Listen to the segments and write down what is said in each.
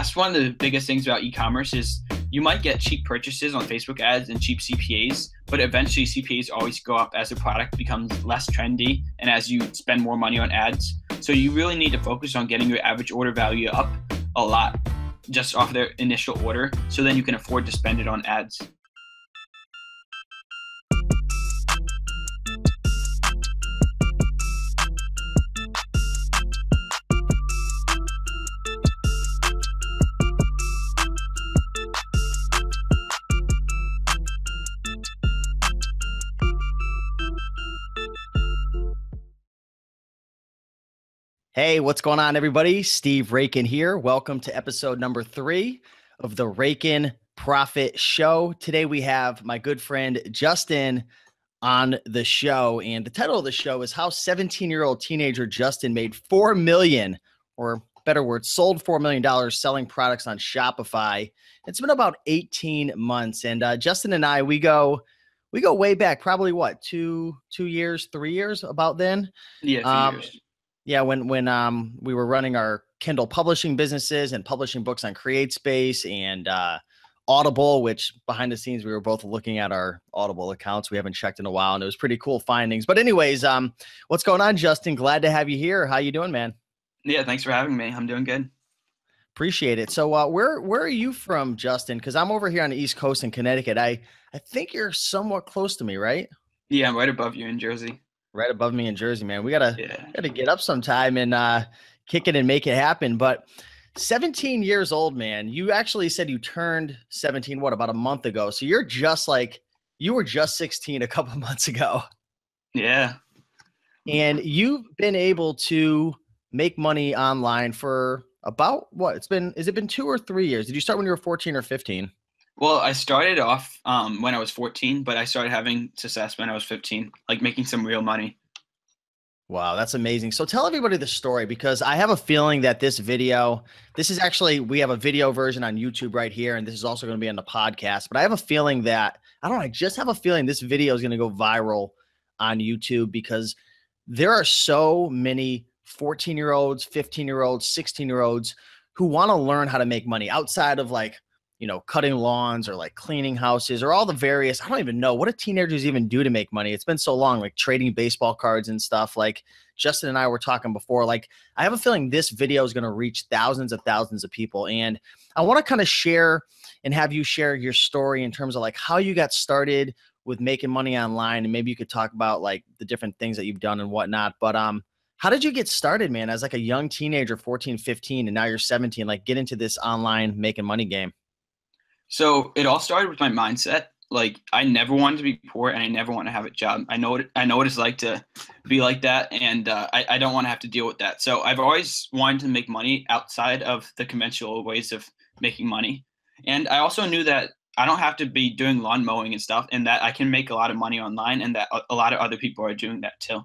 that's one of the biggest things about e-commerce is you might get cheap purchases on Facebook ads and cheap CPAs, but eventually CPAs always go up as the product becomes less trendy and as you spend more money on ads. So you really need to focus on getting your average order value up a lot just off their initial order, so then you can afford to spend it on ads. Hey, what's going on, everybody? Steve Raiken here. Welcome to episode number 3 of the Raiken Profit Show. Today we have my good friend Justin on the show, and the title of the show is How 17-Year-Old Teenager Justin Made $4 Million, or better words, sold $4 million selling products on Shopify. It's been about 18 months, and Justin and I, we go way back, probably what, 2 years, 3 years, about then? Yeah, 2 years. Yeah, when we were running our Kindle publishing businesses and publishing books on CreateSpace and Audible, which behind the scenes we were both looking at our Audible accounts. We haven't checked in a while, and it was pretty cool findings. But anyways, what's going on, Justin? Glad to have you here. How you doing, man? Yeah, thanks for having me. I'm doing good. Appreciate it. So where are you from, Justin? Because I'm over here on the East Coast in Connecticut. I think you're somewhat close to me, right? Yeah, I'm right above you in Jersey. Right above me in Jersey, man. We gotta get up sometime and kick it and make it happen. But 17 years old, man. You actually said you turned 17, about a month ago. So you're just like, you were just 16 a couple months ago. Yeah. And you've been able to make money online for about what? Has it been 2 or 3 years? Did you start when you were 14 or 15? Well, I started off when I was 14, but I started having success when I was 15, like making some real money. Wow, that's amazing. So tell everybody the story, because I have a feeling that this is actually, we have a video version on YouTube right here, and this is also going to be on the podcast, but I have a feeling that, I just have a feeling this video is going to go viral on YouTube, because there are so many 14-year-olds, 15-year-olds, 16-year-olds who want to learn how to make money outside of cutting lawns or like cleaning houses or all the various, I don't even know what do teenagers even do to make money. It's been so long, like trading baseball cards and stuff. Like Justin and I were talking before, like I have a feeling this video is going to reach thousands of people. And I want to kind of share and have you share your story in terms of like how you got started with making money online. And maybe you could talk about like the different things that you've done and whatnot. But how did you get started, man, as like a young teenager, 14, 15, and now you're 17, like get into this online making money game? So it all started with my mindset. Like I never wanted to be poor, and I never want to have a job. I know what it's like to be like that, and I don't want to have to deal with that. So I've always wanted to make money outside of the conventional ways of making money. And I also knew that I don't have to be doing lawn mowing and stuff, and that I can make a lot of money online, and that a lot of other people are doing that too.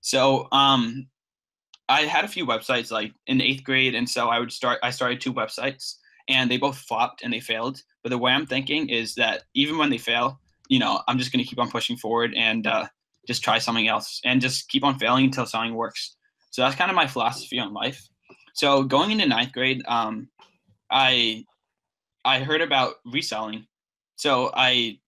So I had a few websites like in 8th grade, and so I started 2 websites. And they both flopped and they failed. But the way I'm thinking is that even when they fail, I'm just going to keep on pushing forward and just try something else and just keep on failing until something works. So that's kind of my philosophy on life. So going into 9th grade, I heard about reselling. So I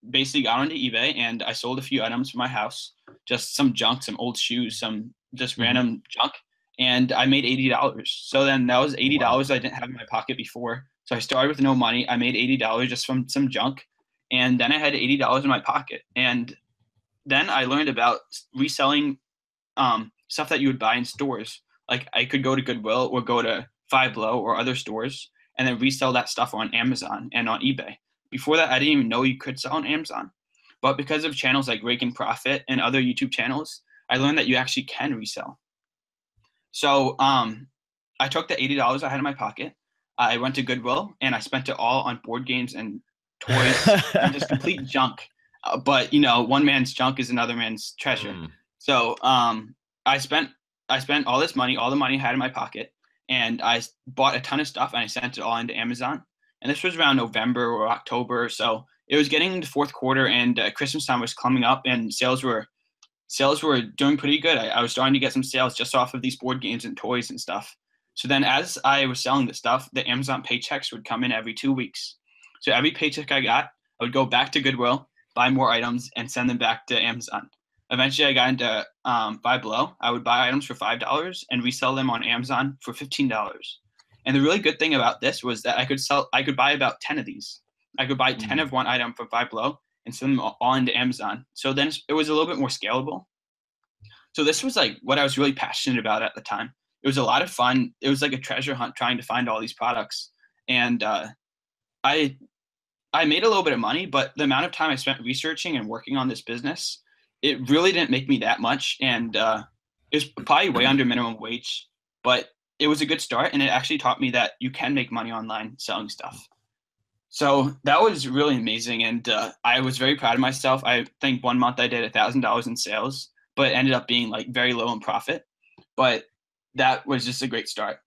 basically got onto eBay and I sold a few items from my house, just some junk, some old shoes, some just random junk. And I made $80. So then that was $80 I didn't have in my pocket before. So I started with no money. I made $80 just from some junk. And then I had $80 in my pocket. And then I learned about reselling stuff that you would buy in stores. Like I could go to Goodwill or go to Five Below or other stores and then resell that stuff on Amazon and on eBay. Before that, I didn't even know you could sell on Amazon. But because of channels like Raiken Profit and other YouTube channels, I learned that you actually can resell. So I took the $80 I had in my pocket. I went to Goodwill and I spent it all on board games and toys and just complete junk. But one man's junk is another man's treasure. So I spent all this money, all the money I had in my pocket, and I bought a ton of stuff and I sent it all into Amazon. And this was around November or October. So it was getting into 4th quarter, and Christmas time was coming up, and sales were doing pretty good. I was starting to get some sales just off of these board games and toys and stuff. So then as I was selling the stuff, the Amazon paychecks would come in every 2 weeks. So every paycheck I got, I would go back to Goodwill, buy more items, and send them back to Amazon. Eventually, I got into Buy Below. I would buy items for $5 and resell them on Amazon for $15. And the really good thing about this was that I could buy about 10 of these. I could buy 10 of one item from Buy Below and send them all into Amazon. So then it was a little bit more scalable. So this was like what I was really passionate about at the time. It was a lot of fun. It was like a treasure hunt trying to find all these products. And I made a little bit of money, but the amount of time I spent researching and working on this business, it really didn't make me that much. And it was probably way under minimum wage, but it was a good start. And it actually taught me that you can make money online selling stuff. So that was really amazing. And I was very proud of myself. I think 1 month I did $1,000 in sales, but it ended up being like very low in profit. But that was just a great start.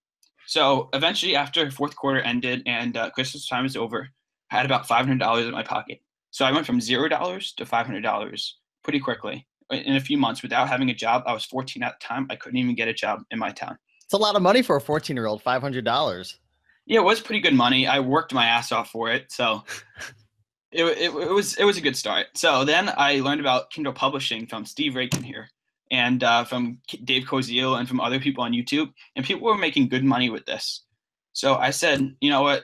So eventually after fourth quarter ended and Christmas time was over, I had about $500 in my pocket. So I went from $0 to $500 pretty quickly in a few months without having a job. I was 14 at the time. I couldn't even get a job in my town. It's a lot of money for a 14-year-old, $500. Yeah, it was pretty good money. I worked my ass off for it. So it was a good start. So then I learned about Kindle publishing from Steve Raiken here and from Dave Koziel and from other people on YouTube. And people were making good money with this. So I said, you know what?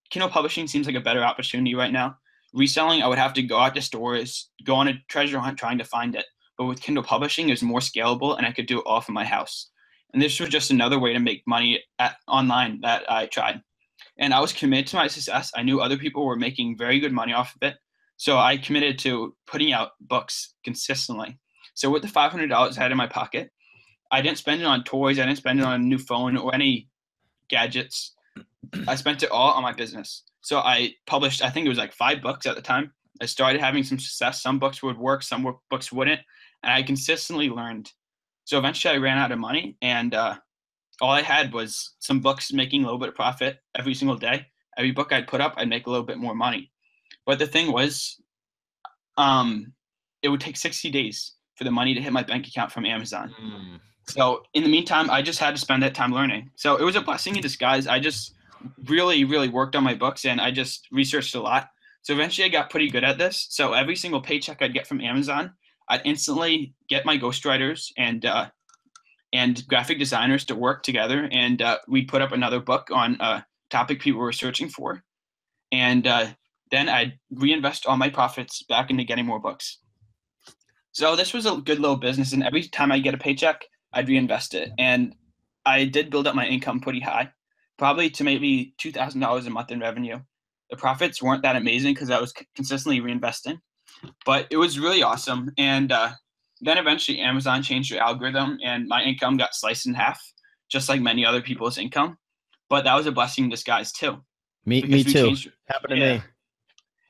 Kindle publishing seems like a better opportunity right now. Reselling, I would have to go out to stores, go on a treasure hunt trying to find it. But with Kindle publishing, it was more scalable and I could do it all from my house. And this was just another way to make money online that I tried. And I was committed to my success. I knew other people were making very good money off of it. So I committed to putting out books consistently. So with the $500 I had in my pocket, I didn't spend it on toys. I didn't spend it on a new phone or any gadgets. I spent it all on my business. So I published, I think it was like 5 books at the time. I started having some success. Some books would work, some books wouldn't. And I consistently learned. So eventually I ran out of money and all I had was some books making a little bit of profit every single day. Every book I'd put up, I'd make a little bit more money. But the thing was, it would take 60 days for the money to hit my bank account from Amazon. So in the meantime, I just had to spend that time learning. So it was a blessing in disguise. I just really, really worked on my books and I just researched a lot. So eventually I got pretty good at this. So every single paycheck I'd get from Amazon, I'd instantly get my ghostwriters and graphic designers to work together. And we'd put up another book on a topic people were searching for. And then I'd reinvest all my profits back into getting more books. So this was a good little business. And every time I get a paycheck, I'd reinvest it. And I did build up my income pretty high, probably to maybe $2,000 a month in revenue. The profits weren't that amazing because I was consistently reinvesting, but it was really awesome. And then eventually Amazon changed their algorithm and my income got sliced in half, just like many other people's income. But that was a blessing in disguise too. Me too. Happened to me.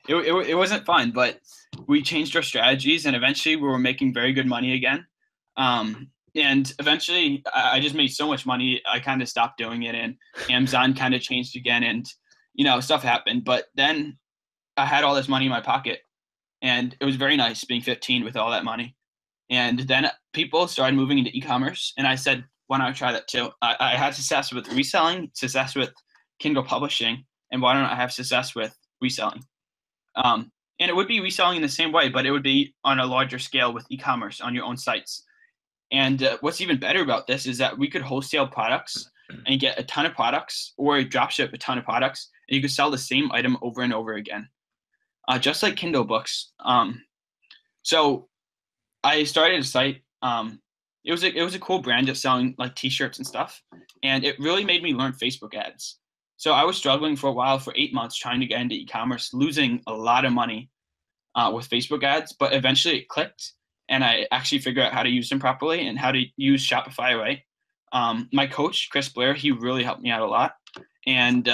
It wasn't fun, but we changed our strategies and eventually we were making very good money again. And eventually I just made so much money, I kind of stopped doing it and Amazon kind of changed again and, stuff happened. But then I had all this money in my pocket and it was very nice being 15 with all that money. And then people started moving into e-commerce and I said, why don't I try that too? I had success with reselling, success with Kindle publishing, and why don't I have success with reselling? And it would be reselling in the same way, but it would be on a larger scale with e-commerce on your own sites. And what's even better about this is that we could wholesale products and get a ton of products or dropship a ton of products, and you could sell the same item over and over again, just like Kindle books. So I started a site. It was a cool brand just selling like t-shirts and stuff, and it really made me learn Facebook ads. So I was struggling for a while, for 8 months, trying to get into e-commerce, losing a lot of money with Facebook ads, but eventually it clicked. And I actually figured out how to use them properly and how to use Shopify right. My coach, Chris Blair, he really helped me out a lot. And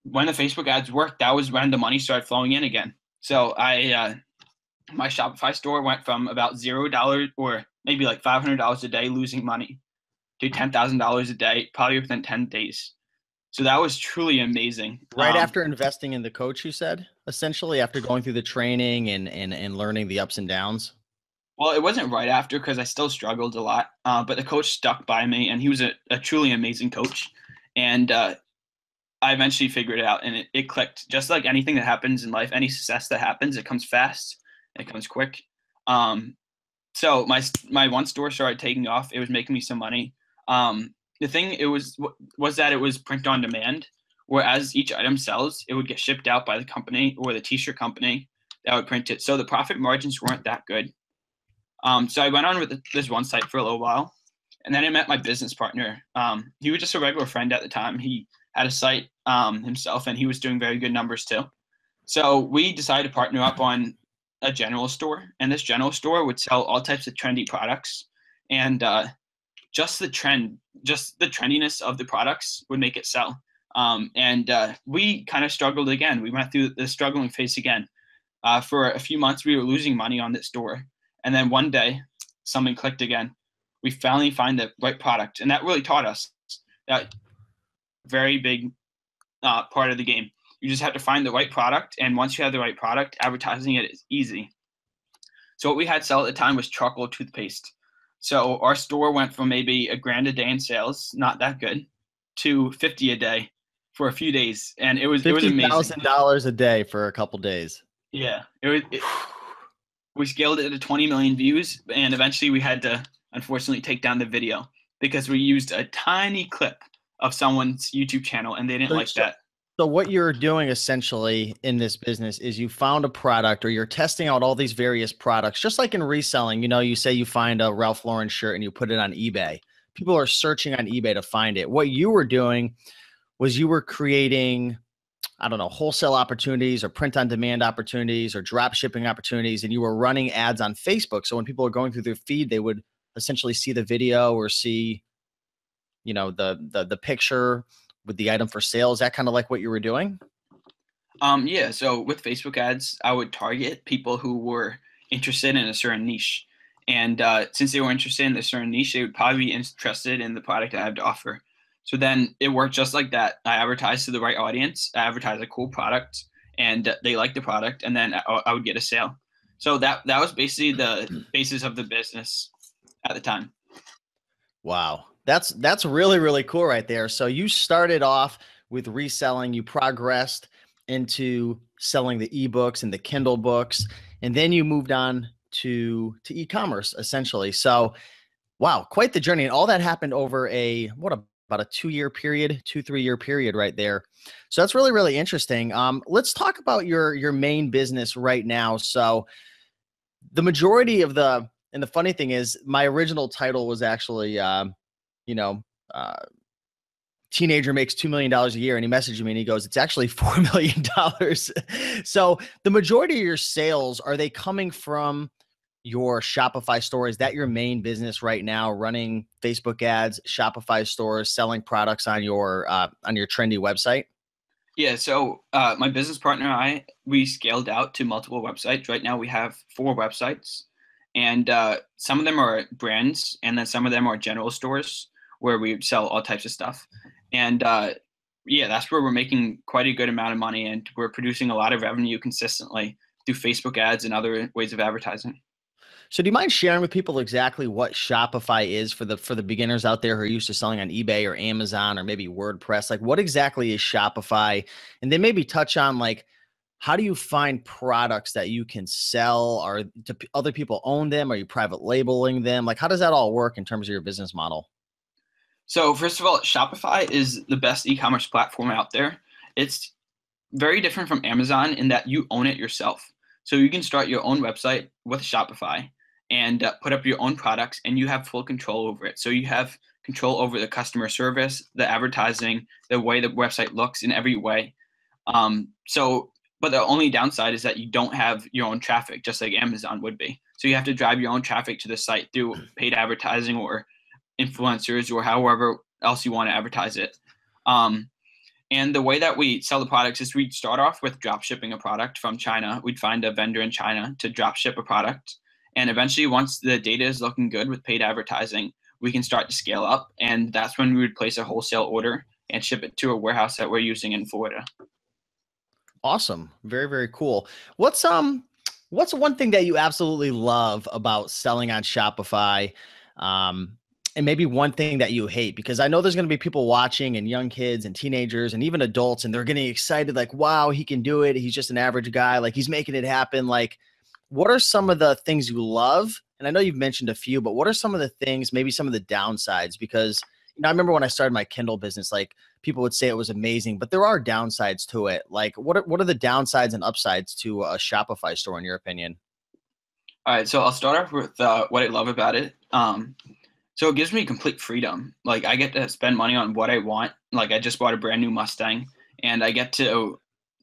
when the Facebook ads worked, that was when the money started flowing in again. So my Shopify store went from about $0 or maybe like $500 a day losing money to $10,000 a day, probably within 10 days. So that was truly amazing. Right after investing in the coach, you said, essentially after going through the training and learning the ups and downs. Well, it wasn't right after because I still struggled a lot, but the coach stuck by me, and he was a truly amazing coach. And I eventually figured it out, and it clicked. Just like anything that happens in life, any success that happens, it comes fast, it comes quick. Um, so my one store started taking off. It was making me some money. The thing it was that it was print on demand, whereas each item sells, it would get shipped out by the company or the t-shirt company that would print it. So the profit margins weren't that good. So I went on with this one site for a little while, and then I met my business partner. He was just a regular friend at the time. He had a site himself, and he was doing very good numbers too. So we decided to partner up on a general store, and this general store would sell all types of trendy products, and just the trendiness of the products would make it sell. And we kind of struggled again. We went through the struggling phase again. For a few months, we were losing money on this store. And then one day, something clicked again. We finally find the right product. And that really taught us that very big part of the game. You just have to find the right product. And once you have the right product, advertising it is easy. So what we had sell at the time was charcoal toothpaste. So our store went from maybe $1,000 a day in sales, not that good, to 50 a day for a few days. And it was amazing. $50,000 a day for a couple days. Yeah, we scaled it to 20 million views, and eventually we had to unfortunately take down the video because we used a tiny clip of someone's YouTube channel, and they didn't like that. So what you're doing essentially in this business is you found a product, or you're testing out all these various products, just like in reselling. You know, you say you find a Ralph Lauren shirt and you put it on eBay. People are searching on eBay to find it. What you were doing was you were creating, I don't know, wholesale opportunities or print on demand opportunities or drop shipping opportunities. And you were running ads on Facebook. So when people are going through their feed, they would essentially see the video or see, you know, the picture with the item for sale. Is that kind of like what you were doing? Yeah. So with Facebook ads, I would target people who were interested in a certain niche. And since they were interested in a certain niche, they would probably be interested in the product I have to offer. So then it worked just like that. I advertised to the right audience, I advertised a cool product, and they liked the product, and then I would get a sale. So that was basically the basis of the business at the time. Wow. That's really, really cool right there. So you started off with reselling, you progressed into selling the ebooks and the Kindle books, and then you moved on to e-commerce essentially. So wow, quite the journey. And all that happened over about a 2-year period, 2-3 year period right there. So that's really, really interesting. Let's talk about your main business right now. So the majority of and the funny thing is my original title was actually, you know, teenager makes $2 million a year. And he messaged me and he goes, it's actually $4 million. So the majority of your sales, are they coming from your Shopify store? Is that your main business right now, running Facebook ads, Shopify stores, selling products on your trendy website? Yeah, so my business partner and we scaled out to multiple websites. Right now we have 4 websites, and some of them are brands, and then some of them are general stores where we sell all types of stuff. And yeah, that's where we're making quite a good amount of money, and we're producing a lot of revenue consistently through Facebook ads and other ways of advertising. So do you mind sharing with people exactly what Shopify is for the beginners out there who are used to selling on eBay or Amazon or maybe WordPress? Like, what exactly is Shopify? And then maybe touch on, like, how do you find products that you can sell? Or do other people own them? Are you private labeling them? Like, how does that all work in terms of your business model? So first of all, Shopify is the best e-commerce platform out there. It's very different from Amazon in that you own it yourself. So you can start your own website with Shopify and put up your own products, and you have full control over it. So you have control over the customer service, the advertising, the way the website looks in every way. But the only downside is that you don't have your own traffic, just like Amazon would be. So you have to drive your own traffic to the site through paid advertising or influencers or however else you want to advertise it. And the way that we sell the products is we'd start off with drop shipping a product from China. We'd find a vendor in China to drop ship a product. And eventually, once the data is looking good with paid advertising, we can start to scale up. And that's when we would place a wholesale order and ship it to a warehouse that we're using in Florida. Awesome. Very, very cool. What's What's one thing that you absolutely love about selling on Shopify? Um, and maybe one thing that you hate, because I know there's going to be people watching and young kids and teenagers and even adults, and they're getting excited like, wow, he can do it. He's just an average guy. Like he's making it happen. Like, what are some of the things you love? And I know you've mentioned a few, but what are some of the things, maybe some of the downsides? Because, I remember when I started my Kindle business, like people would say it was amazing, but there are downsides to it. Like what are the downsides and upsides to a Shopify store in your opinion? All right, so I'll start off with what I love about it. So it gives me complete freedom. Like I get to spend money on what I want. Like I just bought a brand new Mustang, and I get to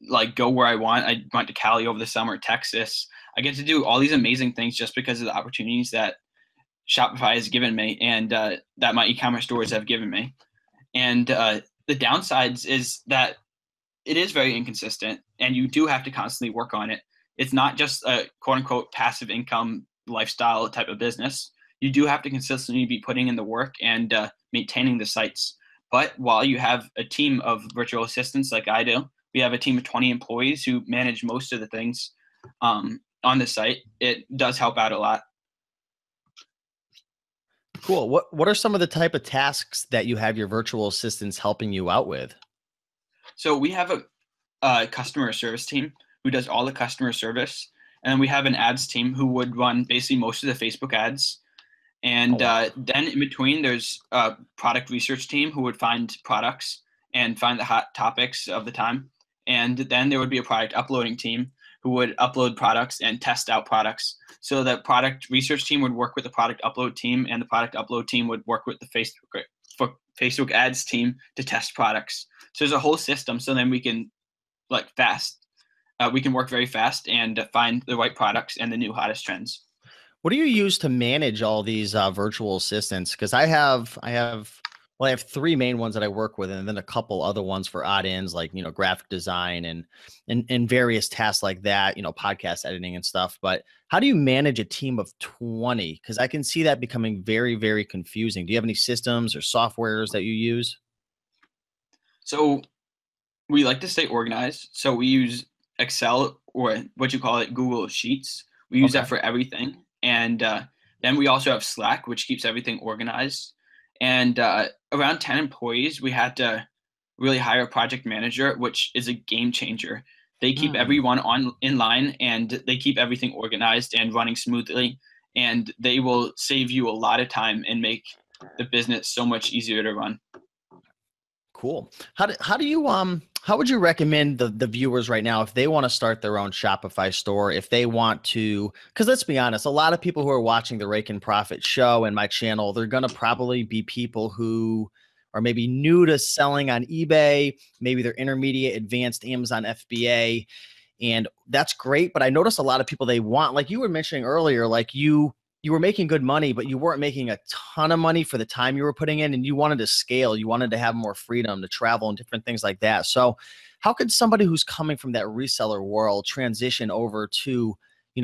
like go where I want. I went to Cali over the summer, Texas. I get to do all these amazing things just because of the opportunities that Shopify has given me, and that my e-commerce stores have given me. And the downsides is that it is very inconsistent, and you do have to constantly work on it. It's not just a quote unquote passive income lifestyle type of business. You do have to consistently be putting in the work and maintaining the sites. But while you have a team of virtual assistants like I do, we have a team of 20 employees who manage most of the things on the site. It does help out a lot. Cool. What are some of the type of tasks that you have your virtual assistants helping you out with? So we have a customer service team who does all the customer service, and then we have an ads team who would run basically most of the Facebook ads. Oh, And wow. then in between, there's a product research team who would find products and find the hot topics of the time. And then there would be a product uploading team who would upload products and test out products. So the product research team would work with the product upload team, and the product upload team would work with the Facebook ads team to test products. So there's a whole system. So then we can we can work very fast and find the right products and the new hottest trends. What do you use to manage all these virtual assistants? Because I have three main ones that I work with, and then a couple other ones for odd ends, like graphic design and various tasks like that, podcast editing and stuff. But how do you manage a team of 20? Because I can see that becoming very, very confusing. Do you have any systems or softwares that you use? So we like to stay organized. So we use Excel, or what you call it, Google Sheets. We use Okay. that for everything. And then we also have Slack, which keeps everything organized. And around 10 employees, we had to really hire a project manager, which is a game changer. They keep Hmm. everyone on in line, and they keep everything organized and running smoothly. And they will save you a lot of time and make the business so much easier to run. Cool. How would you recommend the viewers right now if they want to start their own Shopify store, if they want to, because let's be honest, a lot of people who are watching the Raiken Profit Show and my channel, they're gonna probably be people who are maybe new to selling on eBay, maybe they're intermediate, advanced Amazon FBA, and that's great. But I notice a lot of people, they want, like you were mentioning earlier, like you were making good money, but you weren't making a ton of money for the time you were putting in, and you wanted to scale. You wanted to have more freedom to travel and different things like that. So how could somebody who's coming from that reseller world transition over to,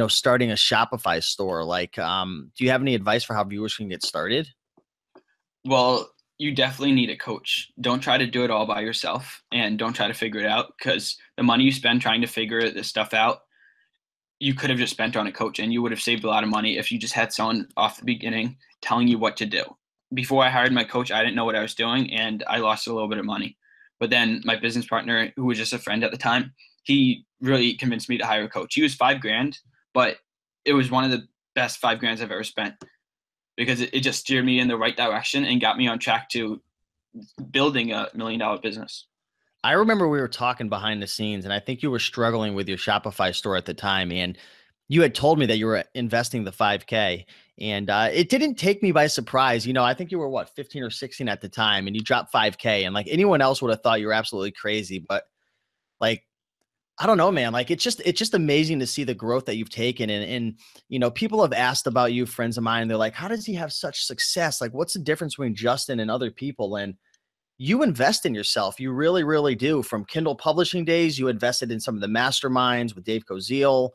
starting a Shopify store? Like, do you have any advice for how viewers can get started? Well, you definitely need a coach. Don't try to do it all by yourself, and don't try to figure it out, because the money you spend trying to figure this stuff out, you could have just spent on a coach, and you would have saved a lot of money if you just had someone off the beginning telling you what to do. Before I hired my coach, I didn't know what I was doing, and I lost a little bit of money. But then my business partner, who was just a friend at the time, he really convinced me to hire a coach. He was 5 grand, but it was one of the best 5 grand I've ever spent, because it just steered me in the right direction and got me on track to building $1 million business. I remember we were talking behind the scenes, and I think you were struggling with your Shopify store at the time. And you had told me that you were investing the 5K, and it didn't take me by surprise. I think you were what, 15 or 16 at the time, and you dropped 5K. And like anyone else would have thought you were absolutely crazy. But like, I don't know, man. Like it's just amazing to see the growth that you've taken. And people have asked about you, friends of mine. They're like, how does he have such success? Like, what's the difference between Justin and other people? And you invest in yourself. You really, really do. From Kindle publishing days, you invested in some of the masterminds with Dave Koziel.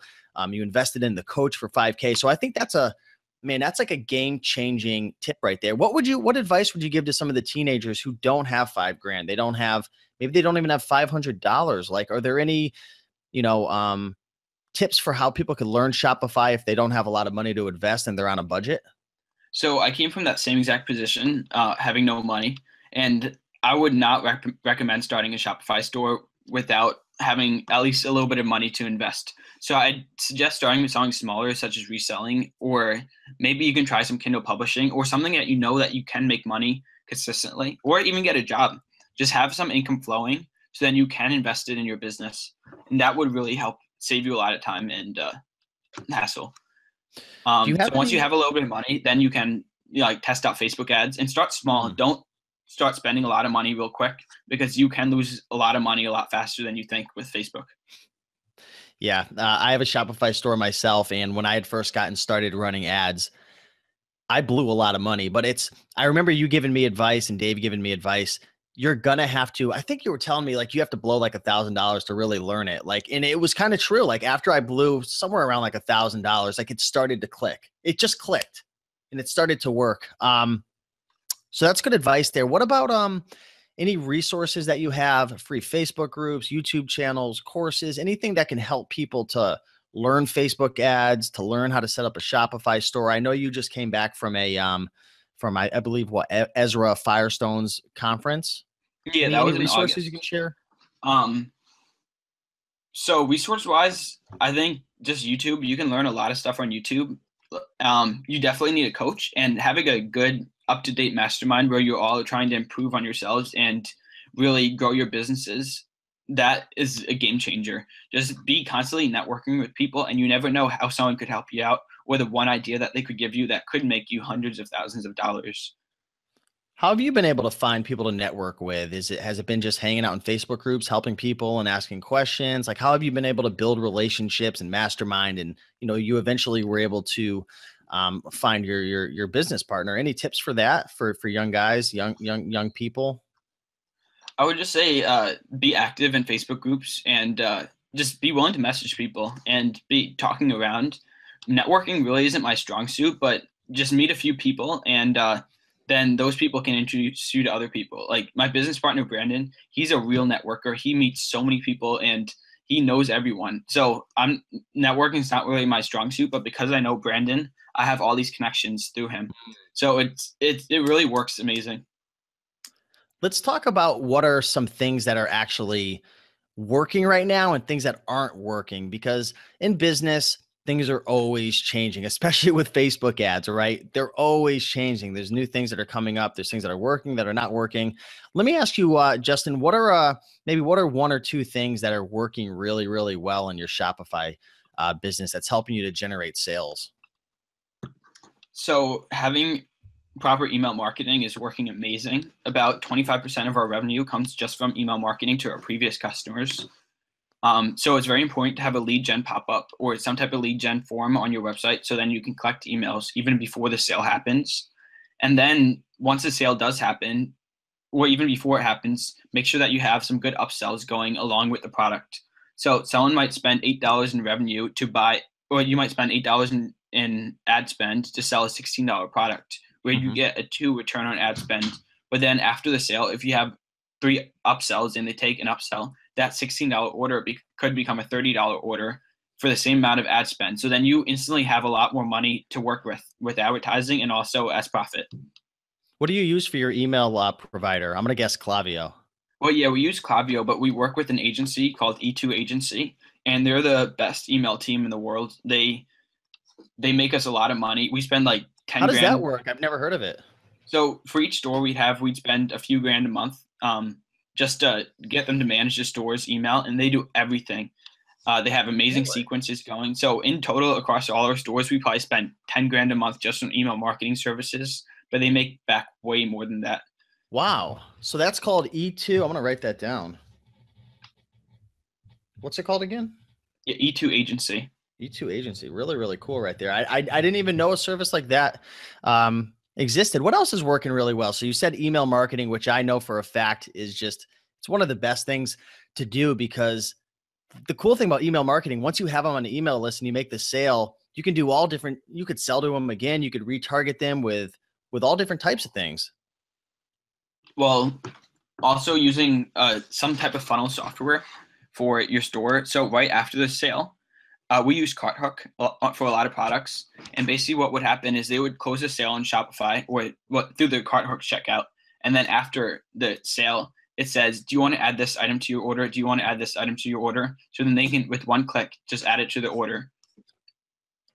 You invested in the coach for 5K. So I think that's like a game changing tip right there. What advice would you give to some of the teenagers who don't have 5 grand? Maybe they don't even have $500. Like, are there any, you know, um, tips for how people could learn Shopify if they don't have a lot of money to invest and they're on a budget? So I came from that same exact position, having no money, and I would not recommend starting a Shopify store without having at least a little bit of money to invest. So I'd suggest starting with something smaller, such as reselling, or maybe you can try some Kindle publishing or something that you know that you can make money consistently, or even get a job. Just have some income flowing, so then you can invest it in your business, and that would really help save you a lot of time and hassle. Do you So have once you any? have a little bit of money, then you can like test out Facebook ads and start small. Mhm. Don't start spending a lot of money real quick because you can lose a lot of money a lot faster than you think with Facebook. Yeah, I have a Shopify store myself, and when I had first gotten started running ads, I blew a lot of money. But I remember you giving me advice and Dave giving me advice. You're gonna have to. I think you were telling me like you have to blow like $1,000 to really learn it. Like, and it was kind of true. Like after I blew somewhere around like $1,000, like it started to click. It just clicked, and it started to work. So that's good advice there. What about any resources that you have, free Facebook groups, YouTube channels, courses, anything that can help people to learn Facebook ads, to learn how to set up a Shopify store? I know you just came back from I believe what Ezra Firestone's conference. Yeah, that Any was in resources you can August. share? Um, so resource wise, I think just YouTube. You can learn a lot of stuff on YouTube. You definitely need a coach, and having a good up to date mastermind where you're all trying to improve on yourselves and really grow your businesses. That is a game changer. Just be constantly networking with people, and you never know how someone could help you out or the one idea that they could give you that could make you hundreds of thousands of dollars. How have you been able to find people to network with? Has it been just hanging out in Facebook groups, helping people and asking questions? Like how have you been able to build relationships and mastermind and you eventually were able to find your business partner? Any tips for that for young guys, young people? I would just say be active in Facebook groups and just be willing to message people and be talking around. Networking really isn't my strong suit, but just meet a few people and then those people can introduce you to other people. Like my business partner, Brandon, he's a real networker. He meets so many people and he knows everyone. So networking is not really my strong suit, but because I know Brandon, I have all these connections through him. So it really works amazing. Let's talk about what are some things that are actually working right now and things that aren't working, because in business, things are always changing, especially with Facebook ads, right? They're always changing. There's new things that are coming up. There's things that are working that are not working. Let me ask you, Justin, what are one or two things that are working really, really well in your Shopify business that's helping you to generate sales? So having proper email marketing is working amazing. About 25% of our revenue comes just from email marketing to our previous customers. So it's very important to have a lead gen pop up or some type of lead gen form on your website so then you can collect emails even before the sale happens. And then once the sale does happen, or even before it happens, make sure that you have some good upsells going along with the product. So someone might spend $8 in revenue to buy, or you might spend $8 in ad spend to sell a $16 product, where you Mhm. get a 2 return on ad spend. But then after the sale, if you have 3 upsells and they take an upsell, that $16 order could become a $30 order for the same amount of ad spend. So then you instantly have a lot more money to work with advertising and also as profit. What do you use for your email provider? I'm going to guess Klaviyo. Well, yeah, we use Klaviyo, but we work with an agency called E2 Agency, and they're the best email team in the world. They make us a lot of money. We spend like How 10 does that grand. work? I've never heard of it. So for each store we'd spend a few grand a month just to get them to manage the store's email, and they do everything. They have amazing Really? sequences going. So in total, across all our stores, we probably spend 10 grand a month just on email marketing services, but they make back way more than that. Wow. So that's called E2. I'm going to write that down. What's it called again? Yeah, E2 Agency. E2 Agency. Really, really cool right there. I didn't even know a service like that existed. What else is working really well? So you said email marketing, which I know for a fact is it's one of the best things to do, because the cool thing about email marketing, once you have them on the email list and you make the sale, you can do all different, you could sell to them again. You could retarget them with all different types of things. Well, also using some type of funnel software for your store. So right after the sale, We use CartHook for a lot of products, and basically what would happen is they would close a sale on Shopify or through the CartHook checkout, and then after the sale, it says, "Do you want to add this item to your order? Do you want to add this item to your order?" So then they can, with one click, just add it to the order,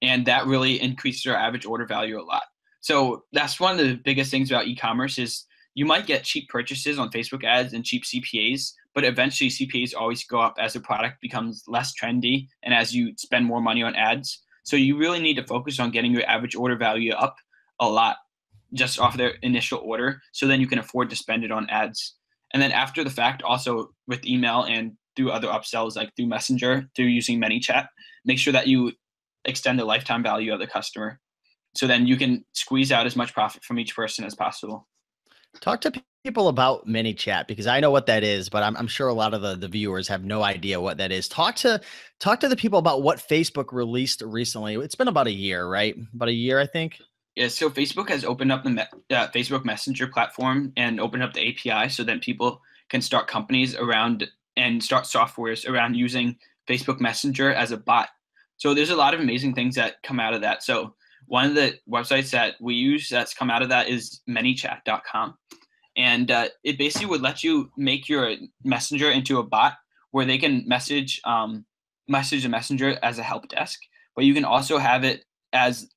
and that really increases our average order value a lot. So that's one of the biggest things about e-commerce is you might get cheap purchases on Facebook ads and cheap CPAs, but eventually CPAs always go up as the product becomes less trendy and as you spend more money on ads. So you really need to focus on getting your average order value up a lot just off their initial order, so then you can afford to spend it on ads. And then after the fact, also with email and through other upsells like through Messenger, through using ManyChat, make sure that you extend the lifetime value of the customer. So then you can squeeze out as much profit from each person as possible. Talk to people about ManyChat, because I know what that is, but I'm sure a lot of the viewers have no idea what that is. Talk to the people about what Facebook released recently. It's been about a year, right? About a year, I think. Yeah, so Facebook has opened up the Facebook Messenger platform and opened up the API so that people can start companies around and start softwares around using Facebook Messenger as a bot. So there's a lot of amazing things that come out of that. So one of the websites that we use that's come out of that is manychat.com. And it basically would let you make your messenger into a bot where they can message a messenger as a help desk, but you can also have it as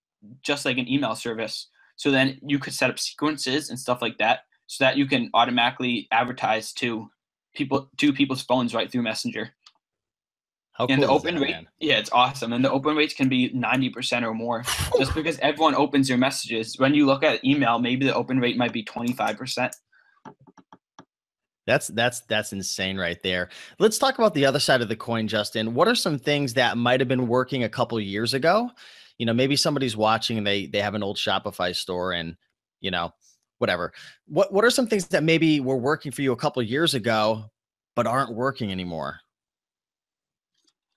just like an email service. So then you could set up sequences and stuff like that so that you can automatically advertise to people's phones right through Messenger. How And the cool is open that, rate, man? yeah, it's awesome. And the open rates can be 90% or more just because everyone opens their messages. When you look at email, maybe the open rate might be 25%. That's insane right there. Let's talk about the other side of the coin, Justin. What are some things that might have been working a couple of years ago? You know, maybe somebody's watching and they have an old Shopify store and, you know, whatever. What are some things that maybe were working for you a couple of years ago but aren't working anymore?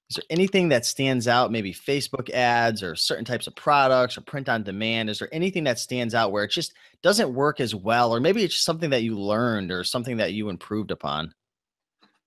Is there anything that stands out, maybe Facebook ads or certain types of products or print on demand? Is there anything that stands out where it just doesn't work as well? Or maybe it's just something that you learned or something that you improved upon?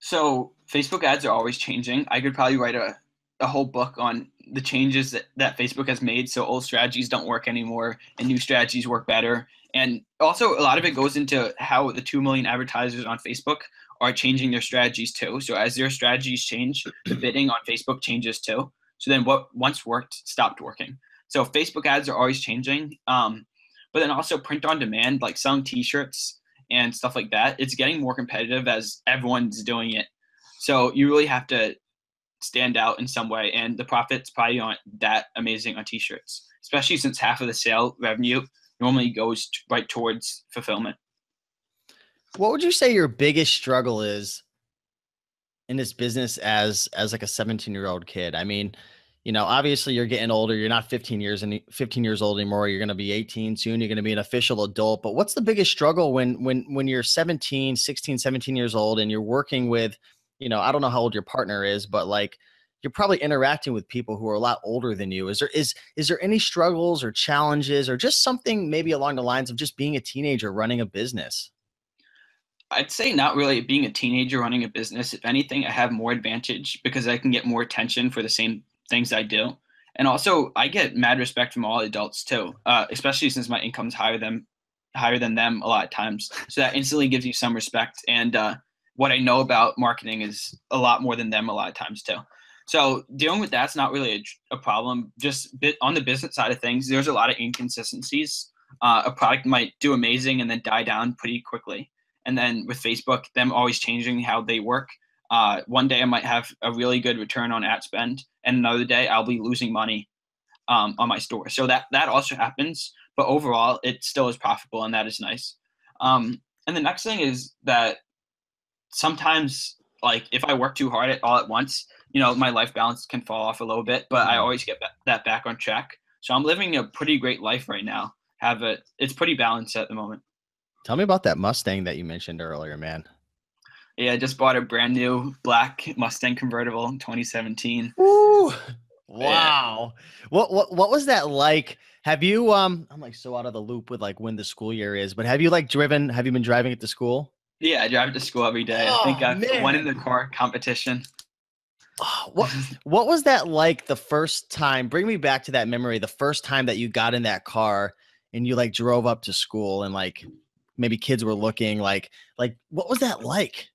So Facebook ads are always changing. I could probably write a whole book on the changes that Facebook has made. So old strategies don't work anymore and new strategies work better. And also a lot of it goes into how the 2 million advertisers on Facebook are changing their strategies too. So as their strategies change, the bidding on Facebook changes too. So then what once worked stopped working. So Facebook ads are always changing. But then also print on demand, like selling t-shirts and stuff like that, it's getting more competitive as everyone's doing it. So you really have to stand out in some way, and the profits probably aren't that amazing on t-shirts, especially since half of the sale revenue normally goes right towards fulfillment. What would you say your biggest struggle is in this business as like a 17-year-old kid? I mean, you know, obviously you're getting older. You're not 15 years old anymore. You're going to be 18 soon. You're going to be an official adult. But what's the biggest struggle when you're 16, 17 years old and you're working with, you know, I don't know how old your partner is, but like you're probably interacting with people who are a lot older than you. Is there any struggles or challenges or just something maybe along the lines of just being a teenager running a business? I'd say not really being a teenager running a business. If anything, I have more advantage because I can get more attention for the same things I do. And also, I get mad respect from all adults too, especially since my income's higher than them a lot of times. So that instantly gives you some respect. And what I know about marketing is a lot more than them a lot of times too. So dealing with that's not really a problem. Just on the business side of things, there's a lot of inconsistencies. A product might do amazing and then die down pretty quickly. And then with Facebook, them always changing how they work. One day I might have a really good return on ad spend, and another day I'll be losing money on my store. So that also happens, but overall it still is profitable, and that is nice. And the next thing is that sometimes, like if I work too hard all at once, you know, my life balance can fall off a little bit, but I always get that back on track. So I'm living a pretty great life right now. It's pretty balanced at the moment. Tell me about that Mustang that you mentioned earlier, man. Yeah, I just bought a brand new black Mustang convertible in 2017. Ooh, Yeah, wow. What was that like? Have you I'm like so out of the loop with like when the school year is, but have you been driving it to school? yeah, I drive to school every day. I think Oh I've won in man. the car competition. Oh, what was that like the first time? Bring me back to that memory. The first time that you got in that car and you like drove up to school and like maybe kids were looking like what was that like?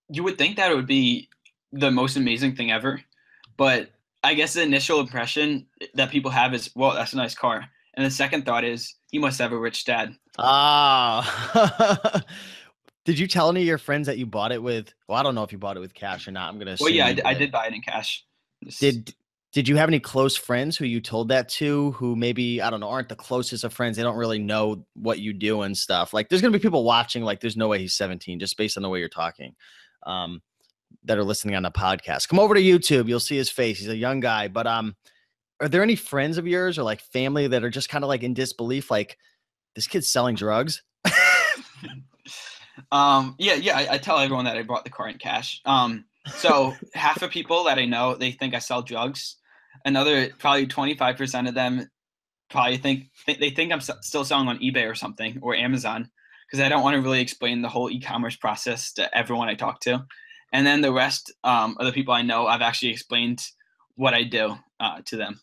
You would think that it would be the most amazing thing ever, but I guess the initial impression that people have is, well, that's a nice car. And the second thought is, he must have a rich dad. Ah, did you tell any of your friends that you bought it with? Well, I don't know if you bought it with cash or not. I'm gonna Well, assume yeah, you I did. did buy it in cash. Just, Did did you have any close friends who you told that to who maybe, I don't know, aren't the closest of friends? They don't really know what you do and stuff. Like there's gonna be people watching, like there's no way he's 17, just based on the way you're talking. Um, that are listening on the podcast. Come over to YouTube. You'll see his face. He's a young guy. But are there any friends of yours or like family that are just kind of like in disbelief, like this kid's selling drugs? yeah, I tell everyone that I bought the car in cash. So half of people that I know, they think I sell drugs. Another probably 25% of them probably they think I'm still selling on eBay or something, or Amazon, because I don't want to really explain the whole e-commerce process to everyone I talk to. And then the rest of the people I know, I've actually explained what I do to them.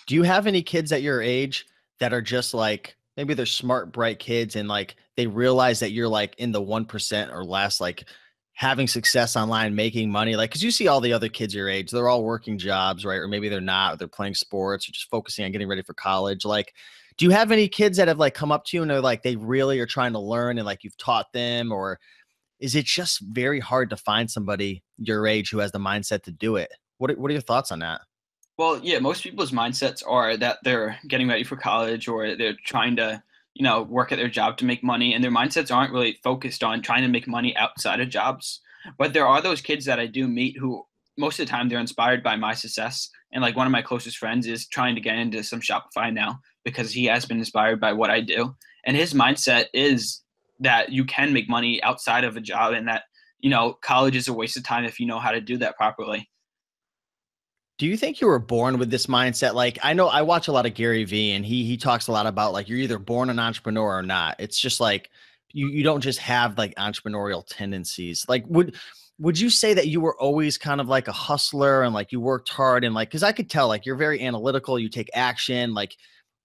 Do you have any kids at your age that are just like maybe they're smart, bright kids and like they realize that you're like in the 1% or less, like having success online, making money? Like, cause you see all the other kids your age, they're all working jobs, right? Or maybe they're not, or they're playing sports or just focusing on getting ready for college. Like, do you have any kids that have like come up to you and they're like, they really are trying to learn and like you've taught them? Or is it just very hard to find somebody your age who has the mindset to do it? What are your thoughts on that? Well, yeah, most people's mindsets are that they're getting ready for college or they're trying to, work at their job to make money, and their mindsets aren't really focused on trying to make money outside of jobs. But there are those kids that I do meet who most of the time they're inspired by my success. And like one of my closest friends is trying to get into some Shopify now because he has been inspired by what I do. And his mindset is that you can make money outside of a job and that, college is a waste of time if you know how to do that properly. Do you think you were born with this mindset? Like, I know I watch a lot of Gary Vee and he talks a lot about like you're either born an entrepreneur or not. It's just like you don't just have like entrepreneurial tendencies. Like would you say that you were always kind of like a hustler and like you worked hard and like, cause I could tell like you're very analytical, you take action. Like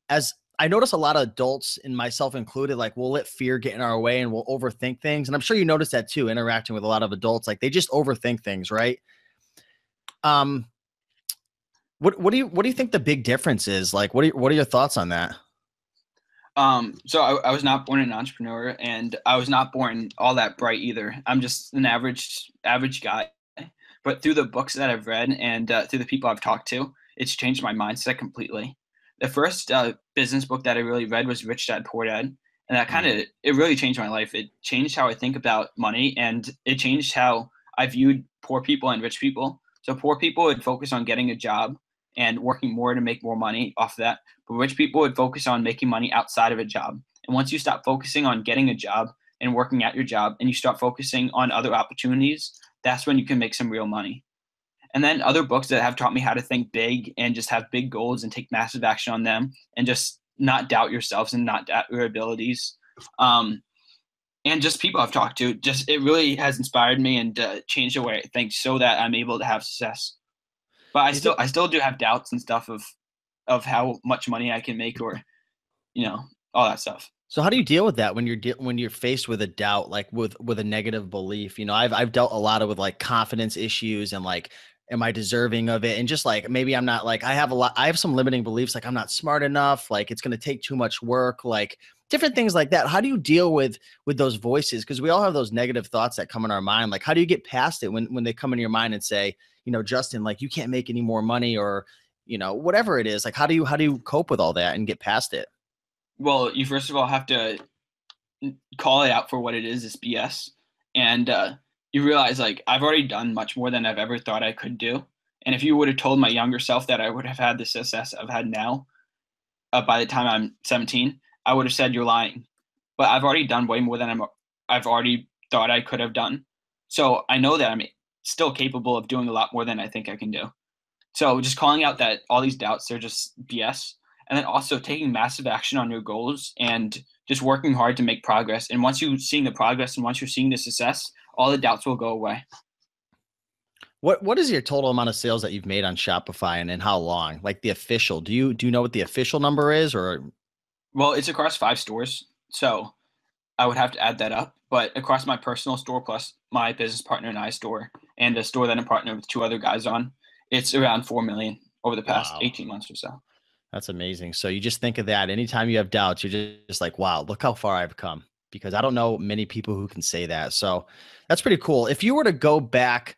as I notice a lot of adults and myself included, like we'll let fear get in our way and we'll overthink things. And I'm sure you notice that too, interacting with a lot of adults, like they just overthink things, right? Um, what do you think the big difference is? Like, what are your thoughts on that? So I was not born an entrepreneur, and I was not born all that bright either. I'm just an average guy. But through the books that I've read and through the people I've talked to, it's changed my mindset completely. The first business book that I really read was Rich Dad Poor Dad, and that kind Mm. of it really changed my life. It changed how I think about money, and it changed how I viewed poor people and rich people. So poor people would focus on getting a job and working more to make more money off of that, but rich people would focus on making money outside of a job. And once you stop focusing on getting a job and working at your job and you start focusing on other opportunities, that's when you can make some real money. And then other books that have taught me how to think big and just have big goals and take massive action on them and just not doubt yourselves and not doubt your abilities. Um, and just people I've talked to, just it really has inspired me and changed the way I think so that I'm able to have success. But Is it I still do have doubts and stuff of how much money I can make or you know all that stuff. so? How do you deal with that when when you're faced with a doubt, like with a negative belief? You know, I've dealt a lot of with like confidence issues and like, am I deserving of it? And just like maybe I'm not like I have some limiting beliefs, like I'm not smart enough, like it's going to take too much work, like different things like that. How do you deal with those voices? Because we all have those negative thoughts that come in our mind. Like, how do you get past it when they come in your mind and say, you know, Justin, like you can't make any more money or you know, whatever it is, like how do you cope with all that and get past it? Well, you first of all have to call it out for what it is. It's BS, and you realize like I've already done much more than I've ever thought I could do. And if you would have told my younger self that I would have had the success I've had now by the time I'm 17, I would have said you're lying. But I've already done way more than I've already thought I could have done. So I know that I'm still capable of doing a lot more than I think I can do. So just calling out that all these doubts, they're just BS. And then also taking massive action on your goals and just working hard to make progress. And once you're seeing the progress and once you're seeing the success, all the doubts will go away. What is your total amount of sales that you've made on Shopify and in how long? Like the official, do you know what the official number is or? Well, it's across 5 stores, so I would have to add that up. But across my personal store plus my business partner and I store and a store that I'm partnered with 2 other guys on, it's around 4 million over the past Wow. 18 months or so. That's amazing. So you just think of that anytime you have doubts, you're just like, wow, look how far I've come. Because I don't know many people who can say that. So that's pretty cool. If you were to go back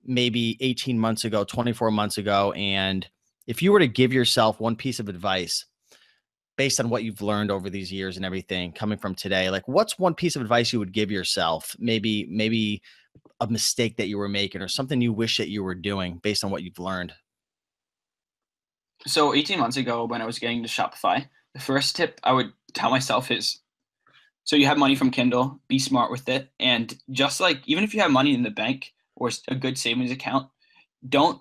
maybe 18 months ago, 24 months ago, and if you were to give yourself one piece of advice based on what you've learned over these years and everything coming from today, like what's one piece of advice you would give yourself? Maybe a mistake that you were making or something you wish that you were doing based on what you've learned. So 18 months ago, when I was getting to Shopify, the first tip I would tell myself is, so you have money from Kindle, be smart with it. And just like, even if you have money in the bank or a good savings account, don't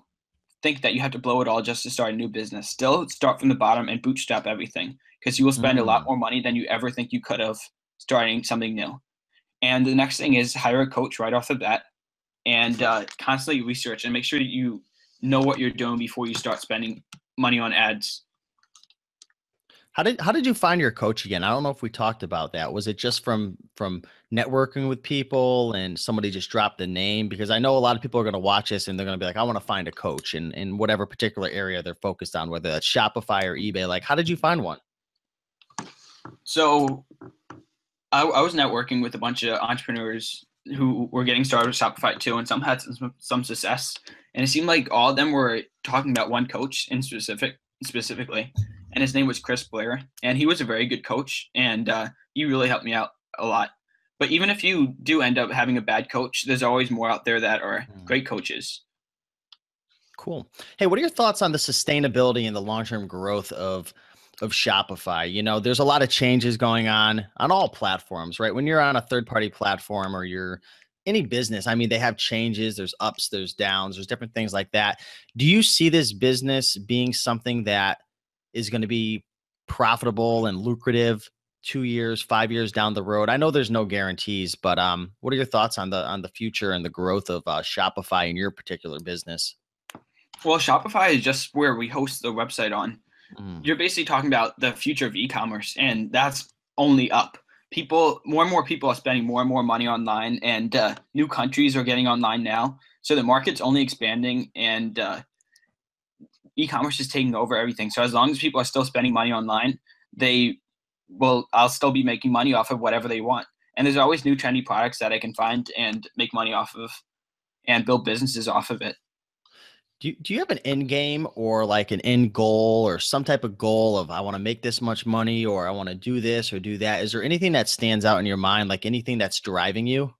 think that you have to blow it all just to start a new business. Still start from the bottom and bootstrap everything, because you will spend a lot Mm. more money than you ever think you could have starting something new. And the next thing is hire a coach right off the bat and constantly research and make sure you know what you're doing before you start spending money on ads. How did you find your coach again? I don't know if we talked about that. Was it just from networking with people and somebody just dropped the name? Because I know a lot of people are going to watch this and they're going to be like, I want to find a coach in whatever particular area they're focused on, whether that's Shopify or eBay. Like, how did you find one? So I was networking with a bunch of entrepreneurs who were getting started with Shopify too, and some had some success. And it seemed like all of them were talking about one coach in specifically, and his name was Chris Blair, and he was a very good coach, and he really helped me out a lot. But even if you do end up having a bad coach, there's always more out there that are Hmm. great coaches. Cool. Hey, what are your thoughts on the sustainability and the long-term growth of Shopify? You know, there's a lot of changes going on all platforms, right? When you're on a third-party platform or you're any business, I mean, they have changes, there's ups, there's downs, there's different things like that. Do you see this business being something that is going to be profitable and lucrative 2 years, 5 years down the road? I know there's no guarantees, but what are your thoughts on the future and the growth of Shopify in your particular business? Well, Shopify is just where we host the website on. Mm. You're basically talking about the future of e-commerce, and that's only up. People, more and more people are spending more and more money online, and new countries are getting online now. So the market's only expanding, and e-commerce is taking over everything. So as long as people are still spending money online, they will. I'll still be making money off of whatever they want. And there's always new trendy products that I can find and make money off of, and build businesses off of it. Do you have an end game or like an end goal or some type of goal of I want to make this much money or I want to do this or do that? Is there anything that stands out in your mind, like anything that's driving you?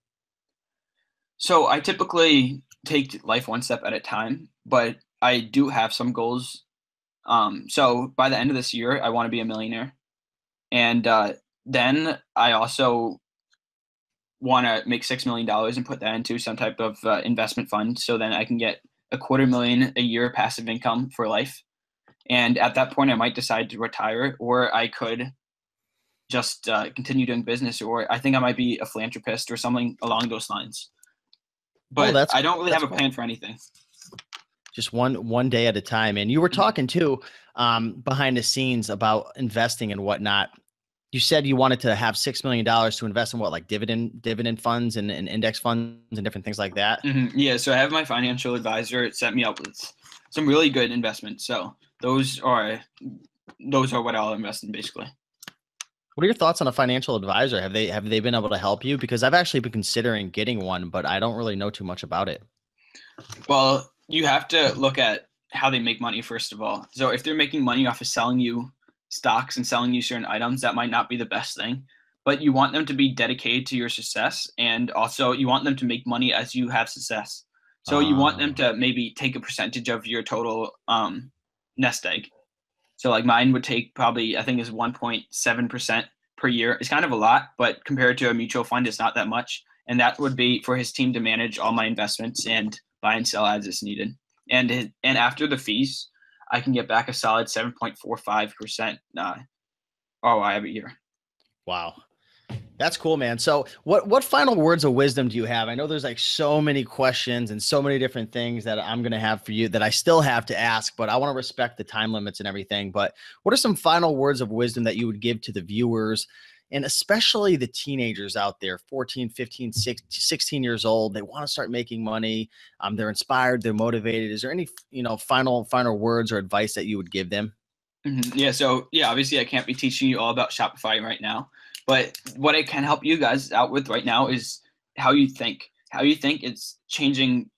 So I typically take life one step at a time, but I do have some goals. So by the end of this year, I want to be a millionaire, and then I also want to make $6 million and put that into some type of investment fund, so then I can get a 250,000 a year passive income for life. And at that point, I might decide to retire, or I could just continue doing business, or I think I might be a philanthropist or something along those lines. Oh, But I don't really have that's a cool. plan for anything. Just one day at a time. And you were Mhm. talking too behind the scenes about investing and whatnot. You said you wanted to have $6 million to invest in what, like dividend funds and index funds and different things like that. Yeah, so I have my financial advisor set me up with some really good investments. So those are what I'll invest in basically. What are your thoughts on a financial advisor? Have they been able to help you? Because I've actually been considering getting one, but I don't really know too much about it. Well, you have to look at how they make money first of all. So if they're making money off of selling you stocks and selling you certain items, that might not be the best thing. But you want them to be dedicated to your success, and also you want them to make money as you have success. So you want them Uh, to maybe take a percentage of your total nest egg. So like mine would take probably, I think is 1.7% per year. It's kind of a lot, but compared to a mutual fund, it's not that much. And that would be for his team to manage all my investments and buy and sell as it's needed. And after the fees, I can get back a solid 7.45% ROI every year. wow. That's cool, man. So what final words of wisdom do you have? I know there's like so many questions and so many different things that I'm going to have for you that I still have to ask, but I want to respect the time limits and everything. But what are some final words of wisdom that you would give to the viewers, and especially the teenagers out there, 14, 15, 16 years old? They want to start making money. They're inspired. They're motivated. Is there any, final words or advice that you would give them? Yeah. So yeah, obviously I can't be teaching you all about Shopify right now, but what I can help you guys out with right now is how you think. How you think is changing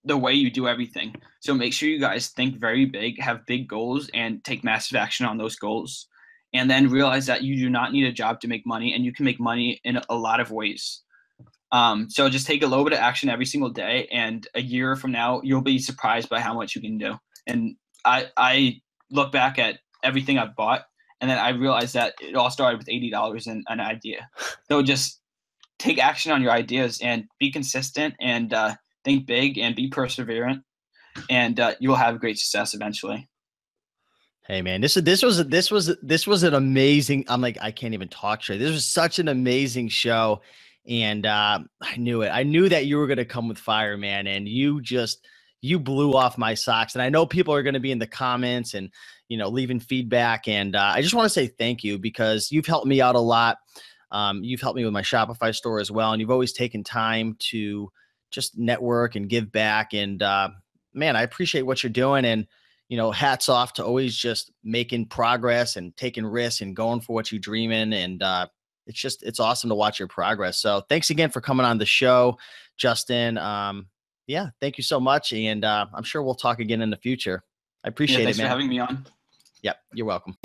the way you do everything. So make sure you guys think very big, have big goals, and take massive action on those goals. And then realize that you do not need a job to make money, and you can make money in a lot of ways. So just take a little bit of action every single day, and a year from now, you'll be surprised by how much you can do. And I look back at everything I've bought, and then I realized that it all started with $80 and an idea. So just take action on your ideas and be consistent, and think big and be perseverant, and you'll have great success eventually. Hey man, this was an amazing. I'm like, I can't even talk straight. This was such an amazing show. And I knew it. I knew that you were going to come with fire, man. And you blew off my socks. And I know people are going to be in the comments and, leaving feedback. And I just want to say thank you, because you've helped me out a lot. You've helped me with my Shopify store as well. And you've always taken time to just network and give back. And man, I appreciate what you're doing. And, hats off to always just making progress and taking risks and going for what you dream in. And it's awesome to watch your progress. So thanks again for coming on the show, Justin. Yeah, thank you so much. And I'm sure we'll talk again in the future. I appreciate it, man. Thanks for having me on. Yep, you're welcome.